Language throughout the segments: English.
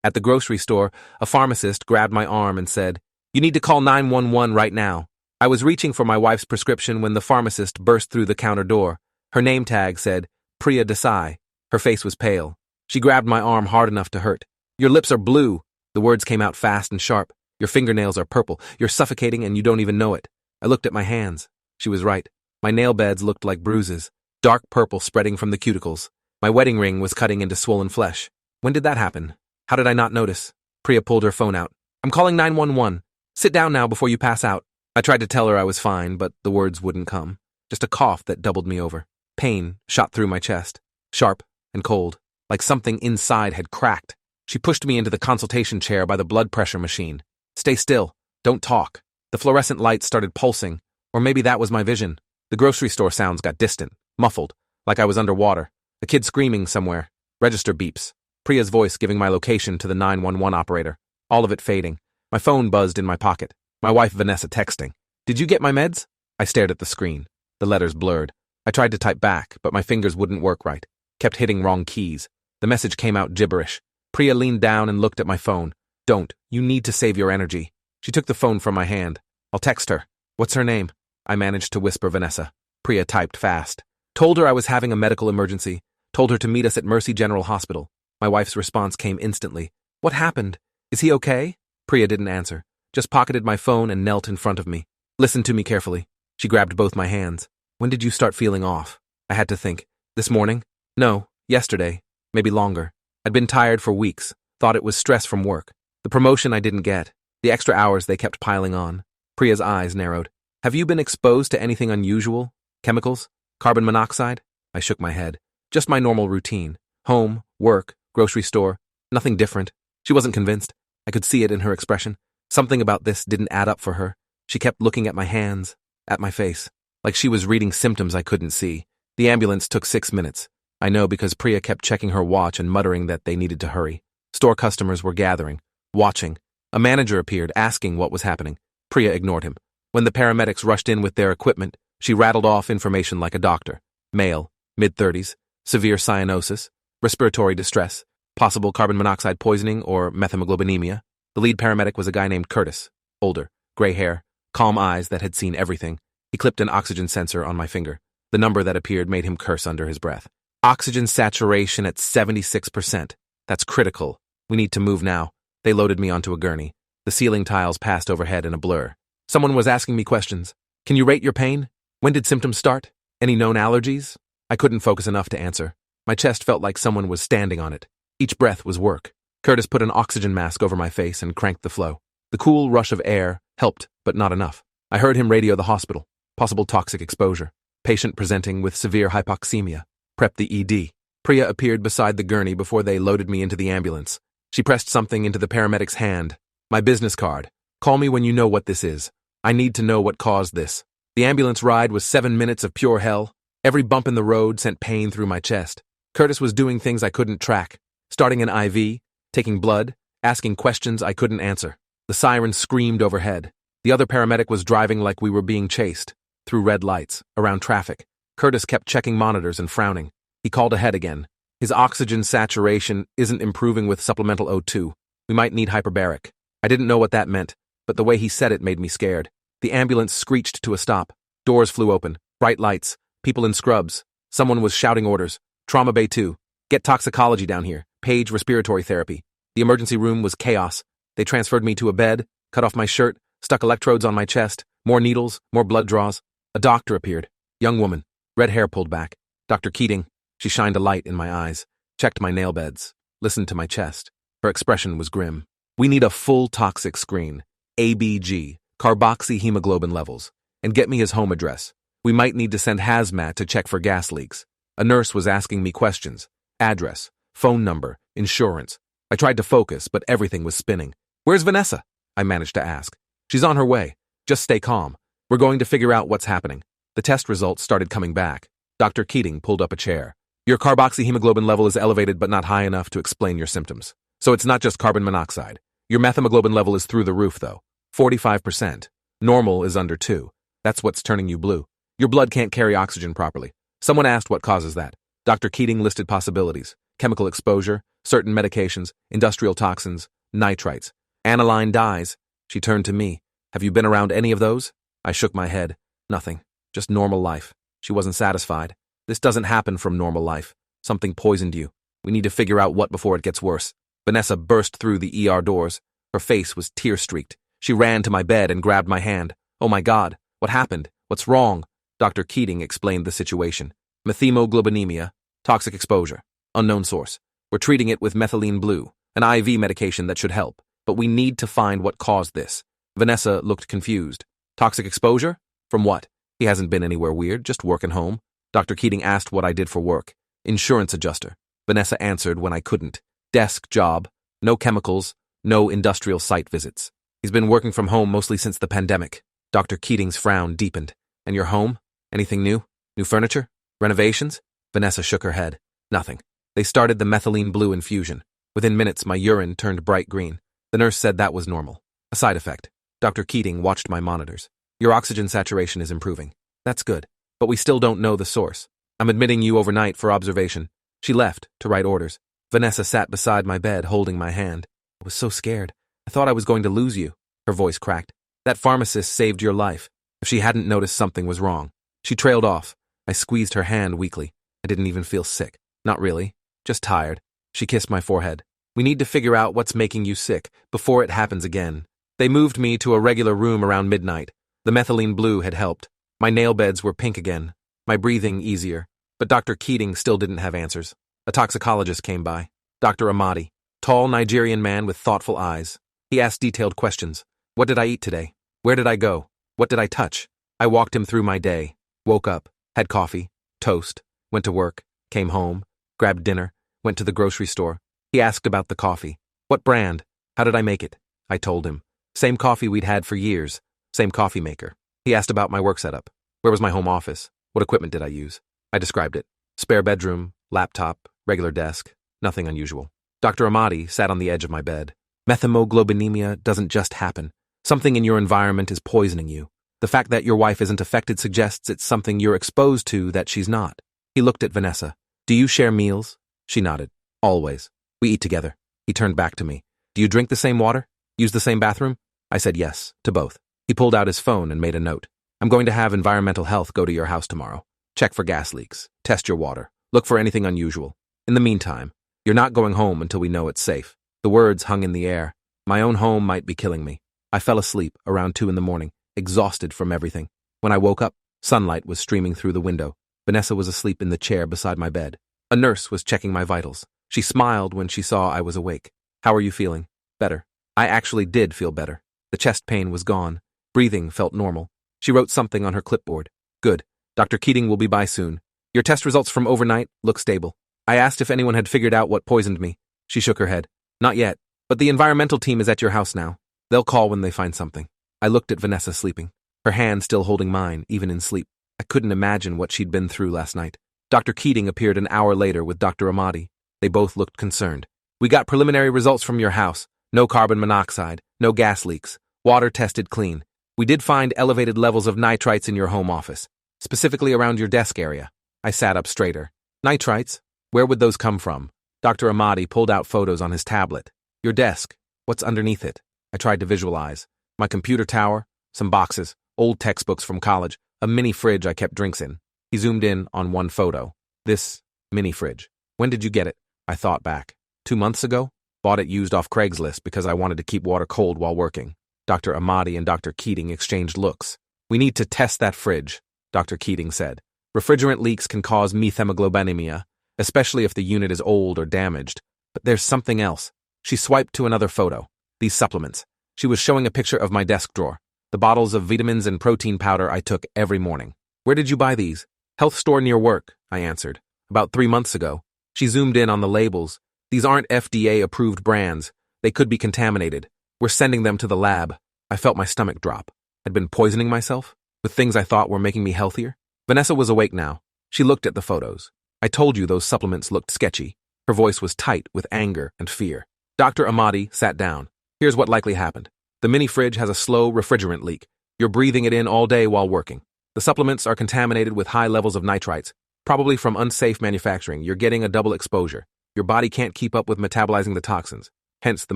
At the grocery store, a pharmacist grabbed my arm and said, "You need to call 911 right now." I was reaching for my wife's prescription when the pharmacist burst through the counter door. Her name tag said, Priya Desai. Her face was pale. She grabbed my arm hard enough to hurt. "Your lips are blue." The words came out fast and sharp. "Your fingernails are purple. You're suffocating and you don't even know it." I looked at my hands. She was right. My nail beds looked like bruises, dark purple spreading from the cuticles. My wedding ring was cutting into swollen flesh. When did that happen? How did I not notice? Priya pulled her phone out. "I'm calling 911. Sit down now before you pass out." I tried to tell her I was fine, but the words wouldn't come. Just a cough that doubled me over. Pain shot through my chest, sharp and cold, like something inside had cracked. She pushed me into the consultation chair by the blood pressure machine. "Stay still. Don't talk." The fluorescent lights started pulsing, or maybe that was my vision. The grocery store sounds got distant, muffled, like I was underwater. A kid screaming somewhere. Register beeps. Priya's voice giving my location to the 911 operator. All of it fading. My phone buzzed in my pocket. My wife Vanessa texting. "Did you get my meds?" I stared at the screen. The letters blurred. I tried to type back, but my fingers wouldn't work right. Kept hitting wrong keys. The message came out gibberish. Priya leaned down and looked at my phone. "Don't. You need to save your energy." She took the phone from my hand. "I'll text her." "What's her name?" I managed to whisper Vanessa. Priya typed fast. "Told her I was having a medical emergency. Told her to meet us at Mercy General Hospital." My wife's response came instantly. "What happened? Is he okay?" Priya didn't answer. Just pocketed my phone and knelt in front of me. "Listen to me carefully." She grabbed both my hands. "When did you start feeling off?" I had to think. "This morning?" "No, yesterday. Maybe longer. I'd been tired for weeks. Thought it was stress from work. The promotion I didn't get. The extra hours they kept piling on." Priya's eyes narrowed. "Have you been exposed to anything unusual? Chemicals? Carbon monoxide?" I shook my head. "Just my normal routine. Home, work, grocery store. Nothing different." She wasn't convinced. I could see it in her expression. Something about this didn't add up for her. She kept looking at my hands, at my face, like she was reading symptoms I couldn't see. The ambulance took 6 minutes. I know because Priya kept checking her watch and muttering that they needed to hurry. Store customers were gathering, watching. A manager appeared, asking what was happening. Priya ignored him. When the paramedics rushed in with their equipment, she rattled off information like a doctor. Male, mid-30s, severe cyanosis, respiratory distress, possible carbon monoxide poisoning or methemoglobinemia. The lead paramedic was a guy named Curtis, older, gray hair, calm eyes that had seen everything. He clipped an oxygen sensor on my finger. The number that appeared made him curse under his breath. "Oxygen saturation at 76%. That's critical. We need to move now." They loaded me onto a gurney. The ceiling tiles passed overhead in a blur. Someone was asking me questions. "Can you rate your pain? When did symptoms start? Any known allergies?" I couldn't focus enough to answer. My chest felt like someone was standing on it. Each breath was work. Curtis put an oxygen mask over my face and cranked the flow. The cool rush of air helped, but not enough. I heard him radio the hospital. Possible toxic exposure. Patient presenting with severe hypoxemia. Prep the ED. Priya appeared beside the gurney before they loaded me into the ambulance. She pressed something into the paramedic's hand. "My business card. Call me when you know what this is. I need to know what caused this." The ambulance ride was 7 minutes of pure hell. Every bump in the road sent pain through my chest. Curtis was doing things I couldn't track. Starting an IV, taking blood, asking questions I couldn't answer. The siren screamed overhead. The other paramedic was driving like we were being chased. Through red lights, around traffic. Curtis kept checking monitors and frowning. He called ahead again. "His oxygen saturation isn't improving with supplemental O2. We might need hyperbaric." I didn't know what that meant, but the way he said it made me scared. The ambulance screeched to a stop. Doors flew open. Bright lights. People in scrubs. Someone was shouting orders. "Trauma Bay 2. Get toxicology down here. Page respiratory therapy." The emergency room was chaos. They transferred me to a bed, cut off my shirt, stuck electrodes on my chest, more needles, more blood draws. A doctor appeared. Young woman. Red hair pulled back. Dr. Keating. She shined a light in my eyes, checked my nail beds, listened to my chest. Her expression was grim. "We need a full toxic screen. ABG, carboxyhemoglobin levels, and get me his home address. We might need to send hazmat to check for gas leaks." A nurse was asking me questions. Address, phone number, insurance. I tried to focus, but everything was spinning. "Where's Vanessa?" I managed to ask. "She's on her way. Just stay calm. We're going to figure out what's happening." The test results started coming back. Dr. Keating pulled up a chair. "Your carboxyhemoglobin level is elevated but not high enough to explain your symptoms. So it's not just carbon monoxide. Your methemoglobin level is through the roof, though. 45%. Normal is under 2. That's what's turning you blue. Your blood can't carry oxygen properly. Someone asked what causes that. Dr. Keating listed possibilities. chemical exposure, certain medications, industrial toxins, nitrites, aniline dyes. She turned to me. Have you been around any of those? I shook my head. Nothing. Just normal life. She wasn't satisfied. This doesn't happen from normal life. Something poisoned you. We need to figure out what before it gets worse. Vanessa burst through the ER doors. Her face was tear-streaked. She ran to my bed and grabbed my hand. Oh my God, what happened? What's wrong? Dr. Keating explained the situation. Methemoglobinemia, toxic exposure, unknown source. We're treating it with methylene blue, an IV medication that should help, but we need to find what caused this. Vanessa looked confused. Toxic exposure? From what? He hasn't been anywhere weird, just working home. Dr. Keating asked what I did for work. Insurance adjuster. Vanessa answered when I couldn't. Desk job. No chemicals. No industrial site visits. He's been working from home mostly since the pandemic. Dr. Keating's frown deepened. And your home? Anything new? New furniture? Renovations? Vanessa shook her head. Nothing. They started the methylene blue infusion. Within minutes, my urine turned bright green. The nurse said that was normal. A side effect. Dr. Keating watched my monitors. Your oxygen saturation is improving. That's good. But we still don't know the source. I'm admitting you overnight for observation. She left to write orders. Vanessa sat beside my bed, holding my hand. I was so scared. I thought I was going to lose you. Her voice cracked. That pharmacist saved your life. If she hadn't noticed something was wrong. She trailed off. I squeezed her hand weakly. I didn't even feel sick. Not really. Just tired. She kissed my forehead. We need to figure out what's making you sick before it happens again. They moved me to a regular room around midnight. The methylene blue had helped. My nail beds were pink again. My breathing easier. But Dr. Keating still didn't have answers. A toxicologist came by. Dr. Amadi. Tall Nigerian man with thoughtful eyes. He asked detailed questions. What did I eat today? Where did I go? What did I touch? I walked him through my day. Woke up, had coffee, toast, went to work, came home, grabbed dinner, went to the grocery store. He asked about the coffee. What brand? How did I make it? I told him. Same coffee we'd had for years. Same coffee maker. He asked about my work setup. Where was my home office? What equipment did I use? I described it. Spare bedroom, laptop, regular desk. Nothing unusual. Dr. Amadi sat on the edge of my bed. Methemoglobinemia doesn't just happen. Something in your environment is poisoning you. The fact that your wife isn't affected suggests it's something you're exposed to that she's not. He looked at Vanessa. Do you share meals? She nodded. Always. We eat together. He turned back to me. Do you drink the same water? Use the same bathroom? I said yes, to both. He pulled out his phone and made a note. I'm going to have environmental health go to your house tomorrow. Check for gas leaks. Test your water. Look for anything unusual. In the meantime, you're not going home until we know it's safe. The words hung in the air. My own home might be killing me. I fell asleep around 2 a.m, exhausted from everything. When I woke up, sunlight was streaming through the window. Vanessa was asleep in the chair beside my bed. A nurse was checking my vitals. She smiled when she saw I was awake. How are you feeling? Better. I actually did feel better. The chest pain was gone. Breathing felt normal. She wrote something on her clipboard. Good. Dr. Keating will be by soon. Your test results from overnight look stable. I asked if anyone had figured out what poisoned me. She shook her head. Not yet, but the environmental team is at your house now. They'll call when they find something. I looked at Vanessa sleeping, her hand still holding mine, even in sleep. I couldn't imagine what she'd been through last night. Dr. Keating appeared an hour later with Dr. Amadi. They both looked concerned. We got preliminary results from your house. No carbon monoxide, no gas leaks. Water tested clean. We did find elevated levels of nitrites in your home office, specifically around your desk area. I sat up straighter. Nitrites? Where would those come from? Dr. Amadi pulled out photos on his tablet. Your desk. What's underneath it? I tried to visualize. My computer tower, some boxes, old textbooks from college, a mini fridge I kept drinks in. He zoomed in on one photo. This mini fridge. When did you get it? I thought back. 2 months ago? Bought it used off Craigslist because I wanted to keep water cold while working. Dr. Amadi and Dr. Keating exchanged looks. We need to test that fridge, Dr. Keating said. Refrigerant leaks can cause methemoglobinemia, especially if the unit is old or damaged. But there's something else. She swiped to another photo. These supplements. She was showing a picture of my desk drawer. The bottles of vitamins and protein powder I took every morning. Where did you buy these? Health store near work, I answered. About 3 months ago. She zoomed in on the labels. These aren't FDA-approved brands. They could be contaminated. We're sending them to the lab. I felt my stomach drop. I'd been poisoning myself with things I thought were making me healthier. Vanessa was awake now. She looked at the photos. I told you those supplements looked sketchy. Her voice was tight with anger and fear. Dr. Amadi sat down. Here's what likely happened. The mini fridge has a slow refrigerant leak. You're breathing it in all day while working. The supplements are contaminated with high levels of nitrites, probably from unsafe manufacturing. You're getting a double exposure. Your body can't keep up with metabolizing the toxins, hence the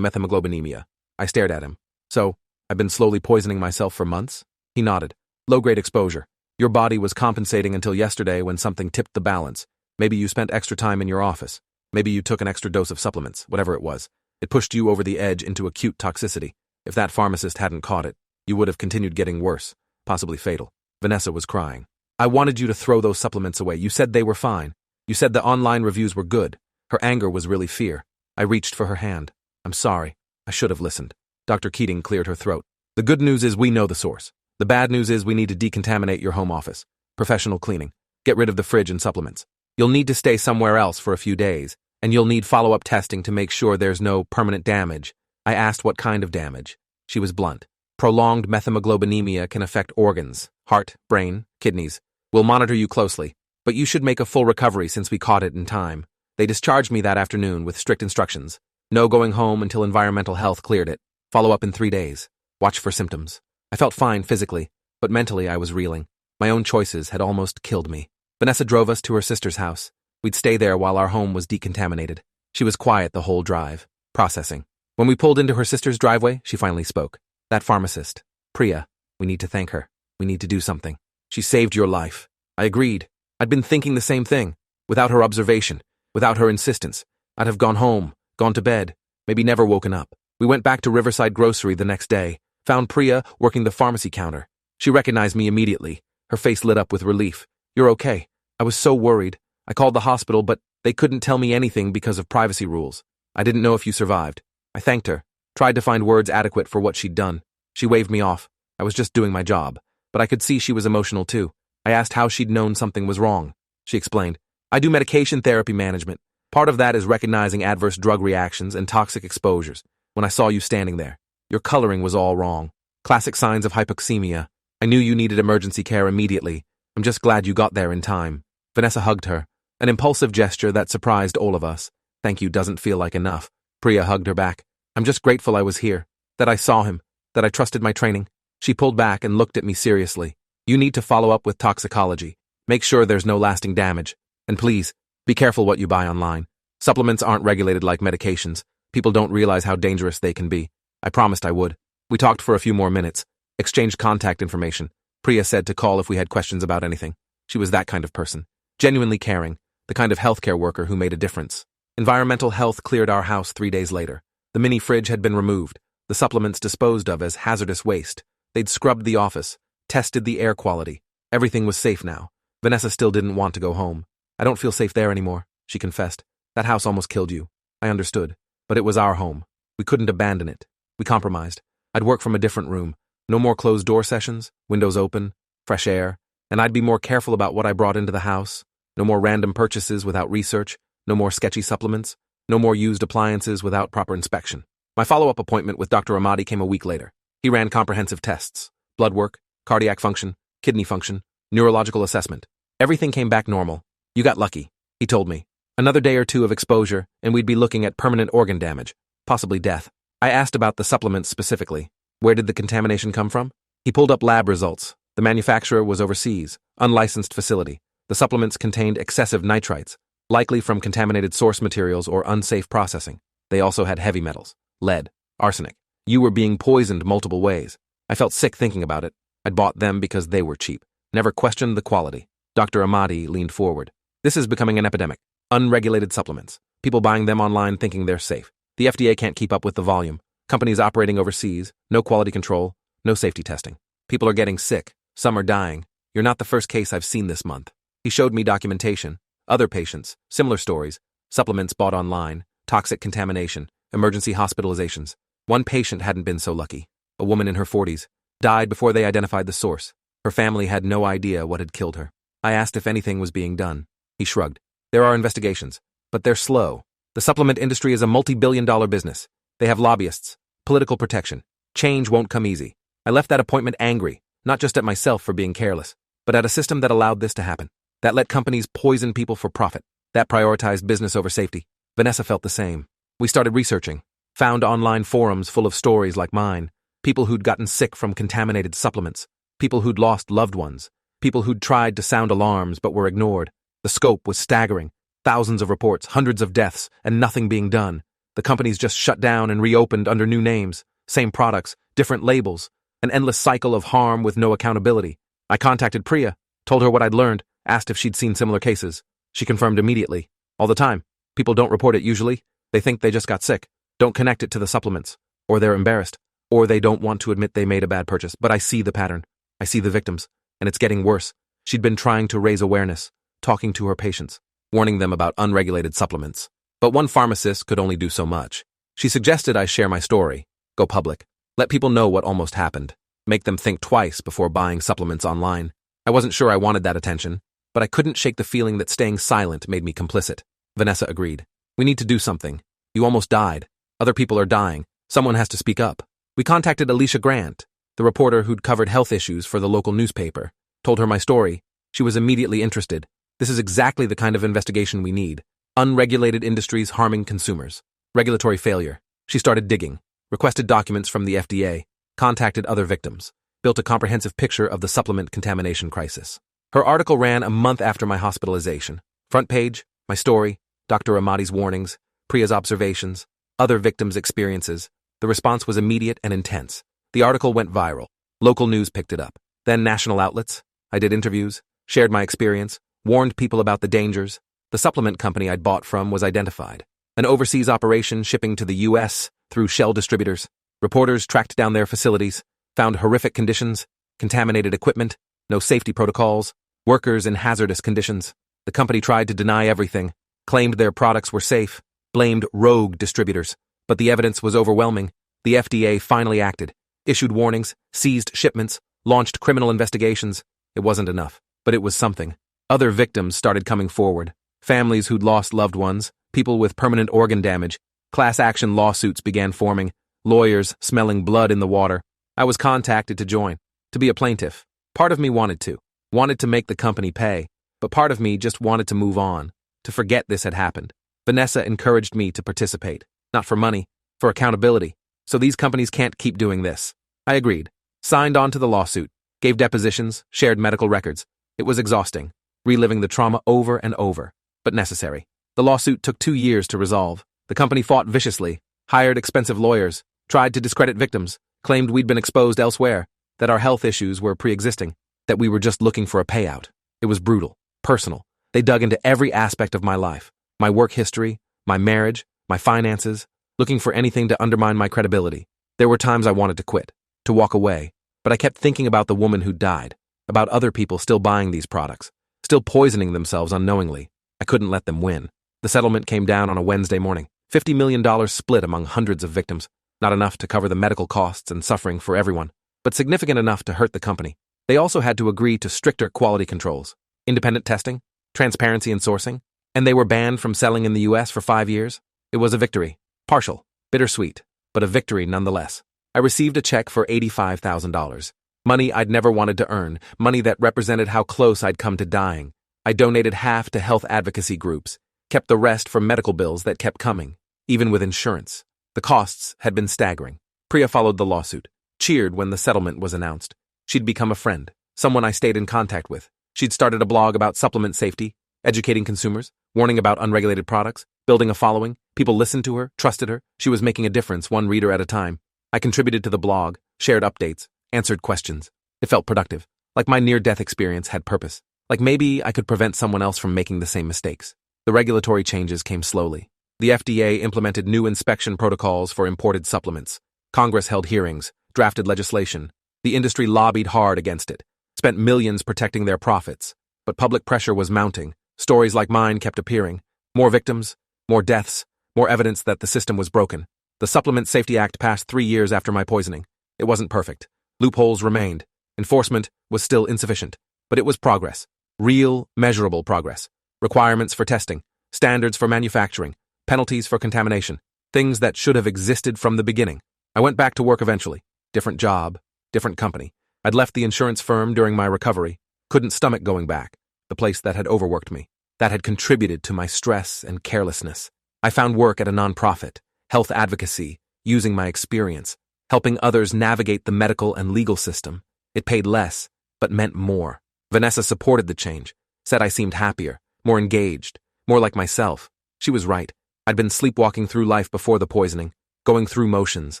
methemoglobinemia. I stared at him. So, I've been slowly poisoning myself for months? He nodded. Low-grade exposure. Your body was compensating until yesterday when something tipped the balance. Maybe you spent extra time in your office. Maybe you took an extra dose of supplements, whatever it was. It pushed you over the edge into acute toxicity. If that pharmacist hadn't caught it, you would have continued getting worse, possibly fatal. Vanessa was crying. I wanted you to throw those supplements away. You said they were fine. You said the online reviews were good. Her anger was really fear. I reached for her hand. I'm sorry. I should have listened. Dr. Keating cleared her throat. The good news is we know the source. The bad news is we need to decontaminate your home office. Professional cleaning. Get rid of the fridge and supplements. You'll need to stay somewhere else for a few days, and you'll need follow-up testing to make sure there's no permanent damage. I asked what kind of damage. She was blunt. Prolonged methemoglobinemia can affect organs, heart, brain, kidneys. We'll monitor you closely, but you should make a full recovery since we caught it in time. They discharged me that afternoon with strict instructions. No going home until environmental health cleared it. Follow up in 3 days. Watch for symptoms. I felt fine physically, but mentally I was reeling. My own choices had almost killed me. Vanessa drove us to her sister's house. We'd stay there while our home was decontaminated. She was quiet the whole drive, processing. When we pulled into her sister's driveway, she finally spoke. That pharmacist, Priya, we need to thank her. We need to do something. She saved your life. I agreed. I'd been thinking the same thing. Without her observation, without her insistence, I'd have gone home, gone to bed, maybe never woken up. We went back to Riverside Grocery the next day, found Priya working the pharmacy counter. She recognized me immediately. Her face lit up with relief. You're okay. I was so worried. I called the hospital, but they couldn't tell me anything because of privacy rules. I didn't know if you survived. I thanked her, tried to find words adequate for what she'd done. She waved me off. I was just doing my job, but I could see she was emotional too. I asked how she'd known something was wrong. She explained, I do medication therapy management. Part of that is recognizing adverse drug reactions and toxic exposures. When I saw you standing there, your coloring was all wrong. Classic signs of hypoxemia. I knew you needed emergency care immediately. I'm just glad you got there in time. Vanessa hugged her, an impulsive gesture that surprised all of us. Thank you doesn't feel like enough. Priya hugged her back. I'm just grateful I was here, that I saw him, that I trusted my training. She pulled back and looked at me seriously. You need to follow up with toxicology. Make sure there's no lasting damage. And please, be careful what you buy online. Supplements aren't regulated like medications. People don't realize how dangerous they can be. I promised I would. We talked for a few more minutes, exchanged contact information. Priya said to call if we had questions about anything. She was that kind of person. Genuinely caring, the kind of healthcare worker who made a difference. Environmental health cleared our house 3 days later. The mini fridge had been removed, the supplements disposed of as hazardous waste. They'd scrubbed the office, tested the air quality. Everything was safe now. Vanessa still didn't want to go home. I don't feel safe there anymore, she confessed. That house almost killed you. I understood. But it was our home. We couldn't abandon it. We compromised. I'd work from a different room. No more closed door sessions, windows open, fresh air, and I'd be more careful about what I brought into the house. No more random purchases without research, no more sketchy supplements, no more used appliances without proper inspection. My follow-up appointment with Dr. Ahmadi came a week later. He ran comprehensive tests, blood work, cardiac function, kidney function, neurological assessment. Everything came back normal. You got lucky, he told me. Another day or two of exposure, and we'd be looking at permanent organ damage, possibly death. I asked about the supplements specifically. Where did the contamination come from? He pulled up lab results. The manufacturer was overseas, unlicensed facility. The supplements contained excessive nitrites, likely from contaminated source materials or unsafe processing. They also had heavy metals, lead, arsenic. You were being poisoned multiple ways. I felt sick thinking about it. I'd bought them because they were cheap. Never questioned the quality. Dr. Ahmadi leaned forward. This is becoming an epidemic. Unregulated supplements. People buying them online thinking they're safe. The FDA can't keep up with the volume. Companies operating overseas, no quality control, no safety testing. People are getting sick. Some are dying. You're not the first case I've seen this month. He showed me documentation. Other patients, similar stories. Supplements bought online, toxic contamination, emergency hospitalizations. One patient hadn't been so lucky. A woman in her 40s. Died before they identified the source. Her family had no idea what had killed her. I asked if anything was being done. He shrugged. There are investigations, but they're slow. The supplement industry is a multi-billion-dollar business. They have lobbyists, political protection. Change won't come easy. I left that appointment angry, not just at myself for being careless, but at a system that allowed this to happen. That let companies poison people for profit. That prioritized business over safety. Vanessa felt the same. We started researching. Found online forums full of stories like mine. People who'd gotten sick from contaminated supplements. People who'd lost loved ones. People who'd tried to sound alarms but were ignored. The scope was staggering. Thousands of reports, hundreds of deaths, and nothing being done. The companies just shut down and reopened under new names, same products, different labels, an endless cycle of harm with no accountability. I contacted Priya, told her what I'd learned, asked if she'd seen similar cases. She confirmed immediately. All the time. People don't report it usually. They think they just got sick, don't connect it to the supplements, or they're embarrassed, or they don't want to admit they made a bad purchase. But I see the pattern. I see the victims, and it's getting worse. She'd been trying to raise awareness, talking to her patients, warning them about unregulated supplements. But one pharmacist could only do so much. She suggested I share my story, go public, let people know what almost happened, make them think twice before buying supplements online. I wasn't sure I wanted that attention, but I couldn't shake the feeling that staying silent made me complicit. Vanessa agreed. We need to do something. You almost died. Other people are dying. Someone has to speak up. We contacted Alicia Grant, the reporter who'd covered health issues for the local newspaper, told her my story. She was immediately interested. This is exactly the kind of investigation we need. Unregulated industries harming consumers. Regulatory failure. She started digging, requested documents from the FDA, contacted other victims, built a comprehensive picture of the supplement contamination crisis. Her article ran a month after my hospitalization. Front page, my story, Dr. Ahmadi's warnings, Priya's observations, other victims' experiences. The response was immediate and intense. The article went viral. Local news picked it up. Then national outlets. I did interviews, shared my experience, warned people about the dangers. The supplement company I'd bought from was identified. An overseas operation shipping to the U.S. through shell distributors. Reporters tracked down their facilities, found horrific conditions, contaminated equipment, no safety protocols, workers in hazardous conditions. The company tried to deny everything, claimed their products were safe, blamed rogue distributors. But the evidence was overwhelming. The FDA finally acted, issued warnings, seized shipments, launched criminal investigations. It wasn't enough, but it was something. Other victims started coming forward. Families who'd lost loved ones, people with permanent organ damage. Class action lawsuits began forming, lawyers smelling blood in the water. I was contacted to join, to be a plaintiff. Part of me wanted to make the company pay, but part of me just wanted to move on, to forget this had happened. Vanessa encouraged me to participate, not for money, for accountability. So these companies can't keep doing this. I agreed, signed on to the lawsuit, gave depositions, shared medical records. It was exhausting, reliving the trauma over and over, but necessary. The lawsuit took 2 years to resolve. The company fought viciously, hired expensive lawyers, tried to discredit victims, claimed we'd been exposed elsewhere, that our health issues were pre-existing, that we were just looking for a payout. It was brutal, personal. They dug into every aspect of my life, my work history, my marriage, my finances, looking for anything to undermine my credibility. There were times I wanted to quit, to walk away, but I kept thinking about the woman who died, about other people still buying these products, still poisoning themselves unknowingly. I couldn't let them win. The settlement came down on a Wednesday morning. $50 million split among hundreds of victims. Not enough to cover the medical costs and suffering for everyone, but significant enough to hurt the company. They also had to agree to stricter quality controls, independent testing, transparency in sourcing, and they were banned from selling in the U.S. for 5 years. It was a victory. Partial, bittersweet, but a victory nonetheless. I received a check for $85,000. Money I'd never wanted to earn, money that represented how close I'd come to dying. I donated half to health advocacy groups, kept the rest for medical bills that kept coming, even with insurance. The costs had been staggering. Priya followed the lawsuit, cheered when the settlement was announced. She'd become a friend, someone I stayed in contact with. She'd started a blog about supplement safety, educating consumers, warning about unregulated products, building a following. People listened to her, trusted her. She was making a difference, one reader at a time. I contributed to the blog, shared updates, answered questions. It felt productive, like my near-death experience had purpose, like maybe I could prevent someone else from making the same mistakes. The regulatory changes came slowly. The FDA implemented new inspection protocols for imported supplements. Congress held hearings, drafted legislation. The industry lobbied hard against it, spent millions protecting their profits. But public pressure was mounting. Stories like mine kept appearing. More victims, more deaths, more evidence that the system was broken. The Supplement Safety Act passed 3 years after my poisoning. It wasn't perfect. Loopholes remained. Enforcement was still insufficient. But it was progress. Real, measurable progress. Requirements for testing, standards for manufacturing, penalties for contamination. Things that should have existed from the beginning. I went back to work eventually. Different job, different company. I'd left the insurance firm during my recovery. Couldn't stomach going back. The place that had overworked me. That had contributed to my stress and carelessness. I found work at a nonprofit, health advocacy, using my experience, helping others navigate the medical and legal system. It paid less, but meant more. Vanessa supported the change, said I seemed happier, more engaged, more like myself. She was right. I'd been sleepwalking through life before the poisoning, going through motions.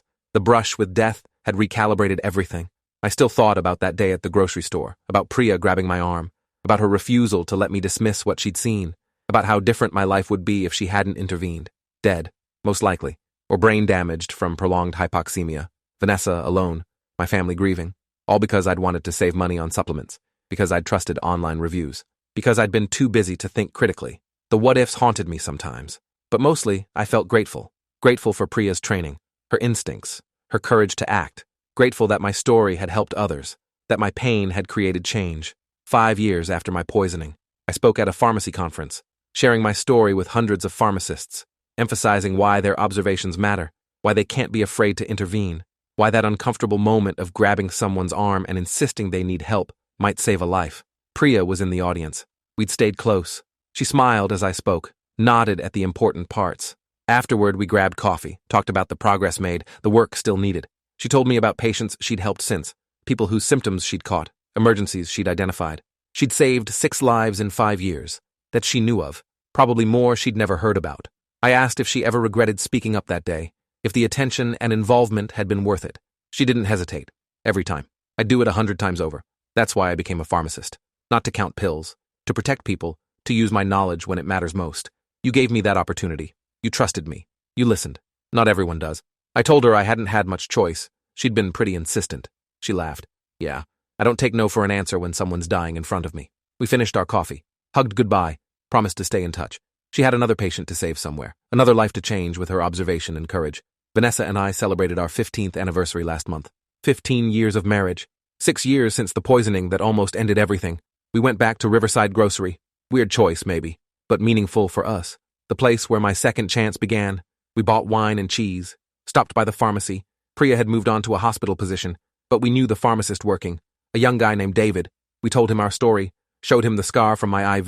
The brush with death had recalibrated everything. I still thought about that day at the grocery store, about Priya grabbing my arm, about her refusal to let me dismiss what she'd seen, about how different my life would be if she hadn't intervened. Dead, most likely, or brain damaged from prolonged hypoxemia. Vanessa alone, my family grieving, all because I'd wanted to save money on supplements, because I'd trusted online reviews, because I'd been too busy to think critically. The what-ifs haunted me sometimes, but mostly I felt grateful. Grateful for Priya's training, her instincts, her courage to act. Grateful that my story had helped others, that my pain had created change. 5 years after my poisoning, I spoke at a pharmacy conference, sharing my story with hundreds of pharmacists, emphasizing why their observations matter, why they can't be afraid to intervene, why that uncomfortable moment of grabbing someone's arm and insisting they need help might save a life. Priya was in the audience. We'd stayed close. She smiled as I spoke, nodded at the important parts. Afterward, we grabbed coffee, talked about the progress made, the work still needed. She told me about patients she'd helped since, people whose symptoms she'd caught, emergencies she'd identified. She'd saved 6 lives in 5 years, that she knew of, probably more she'd never heard about. I asked if she ever regretted speaking up that day, if the attention and involvement had been worth it. She didn't hesitate. Every time. I'd do it 100 times over. That's why I became a pharmacist. Not to count pills, to protect people, to use my knowledge when it matters most. You gave me that opportunity. You trusted me. You listened. Not everyone does. I told her I hadn't had much choice. She'd been pretty insistent. She laughed. Yeah, I don't take no for an answer when someone's dying in front of me. We finished our coffee, hugged goodbye, promised to stay in touch. She had another patient to save somewhere, another life to change with her observation and courage. Vanessa and I celebrated our 15th anniversary last month. 15 years of marriage. 6 years since the poisoning that almost ended everything. We went back to Riverside Grocery. Weird choice, maybe, but meaningful for us. The place where my second chance began. We bought wine and cheese, stopped by the pharmacy. Priya had moved on to a hospital position, but we knew the pharmacist working, a young guy named David. We told him our story, showed him the scar from my IV,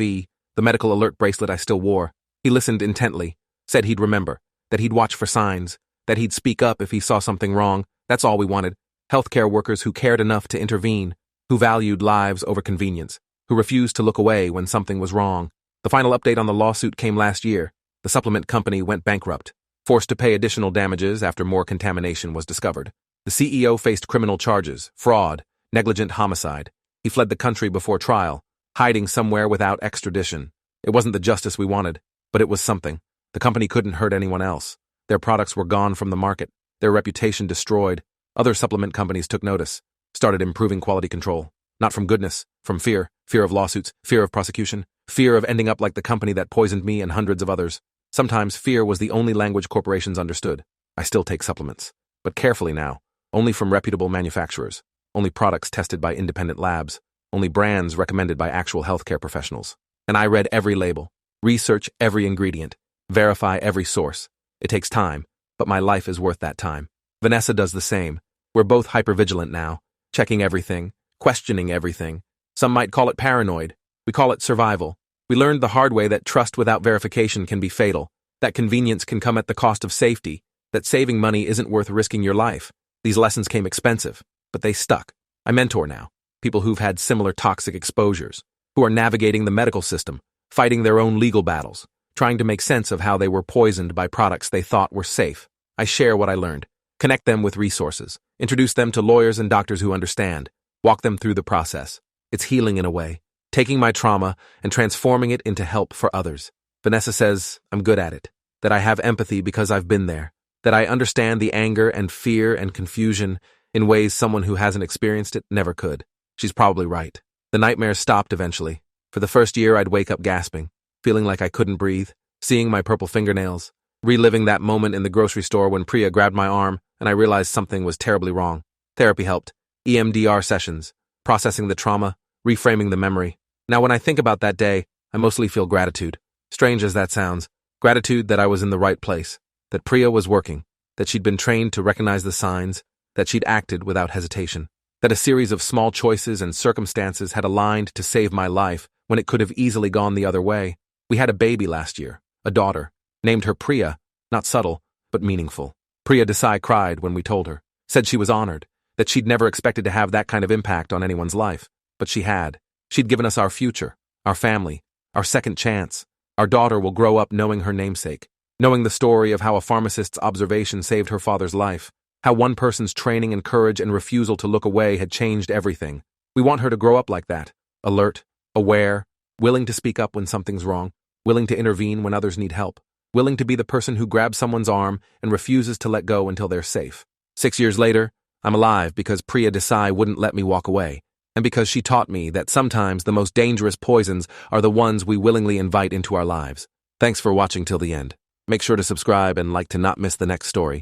the medical alert bracelet I still wore. He listened intently, said he'd remember, that he'd watch for signs, that he'd speak up if he saw something wrong. That's all we wanted. Healthcare workers who cared enough to intervene, who valued lives over convenience, who refused to look away when something was wrong. The final update on the lawsuit came last year. The supplement company went bankrupt, forced to pay additional damages after more contamination was discovered. The CEO faced criminal charges, fraud, negligent homicide. He fled the country before trial, hiding somewhere without extradition. It wasn't the justice we wanted, but it was something. The company couldn't hurt anyone else. Their products were gone from the market, their reputation destroyed. Other supplement companies took notice, started improving quality control. Not from goodness, from fear. Fear of lawsuits, fear of prosecution, fear of ending up like the company that poisoned me and hundreds of others. Sometimes fear was the only language corporations understood. I still take supplements, but carefully now, only from reputable manufacturers, only products tested by independent labs, only brands recommended by actual healthcare professionals. And I read every label, research every ingredient, verify every source. It takes time, but my life is worth that time. Vanessa does the same. We're both hypervigilant now, checking everything, questioning everything. Some might call it paranoid. We call it survival. We learned the hard way that trust without verification can be fatal, that convenience can come at the cost of safety, that saving money isn't worth risking your life. These lessons came expensive, but they stuck. I mentor now, people who've had similar toxic exposures, who are navigating the medical system, fighting their own legal battles, trying to make sense of how they were poisoned by products they thought were safe. I share what I learned, connect them with resources, introduce them to lawyers and doctors who understand, walk them through the process. It's healing in a way, taking my trauma and transforming it into help for others. Vanessa says I'm good at it, that I have empathy because I've been there, that I understand the anger and fear and confusion in ways someone who hasn't experienced it never could. She's probably right. The nightmares stopped eventually. For the first year, I'd wake up gasping, feeling like I couldn't breathe, seeing my purple fingernails, reliving that moment in the grocery store when Priya grabbed my arm and I realized something was terribly wrong. Therapy helped. EMDR sessions, processing the trauma, reframing the memory. Now, when I think about that day, I mostly feel gratitude. Strange as that sounds, gratitude that I was in the right place, that Priya was working, that she'd been trained to recognize the signs, that she'd acted without hesitation, that a series of small choices and circumstances had aligned to save my life when it could have easily gone the other way. We had a baby last year, a daughter, named her Priya, not subtle, but meaningful. Priya Desai cried when we told her, said she was honored, that she'd never expected to have that kind of impact on anyone's life. But she had. She'd given us our future, our family, our second chance. Our daughter will grow up knowing her namesake, knowing the story of how a pharmacist's observation saved her father's life, how one person's training and courage and refusal to look away had changed everything. We want her to grow up like that, alert, aware, willing to speak up when something's wrong, willing to intervene when others need help, willing to be the person who grabs someone's arm and refuses to let go until they're safe. 6 years later, I'm alive because Priya Desai wouldn't let me walk away, and because she taught me that sometimes the most dangerous poisons are the ones we willingly invite into our lives. Thanks for watching till the end. Make sure to subscribe and like to not miss the next story.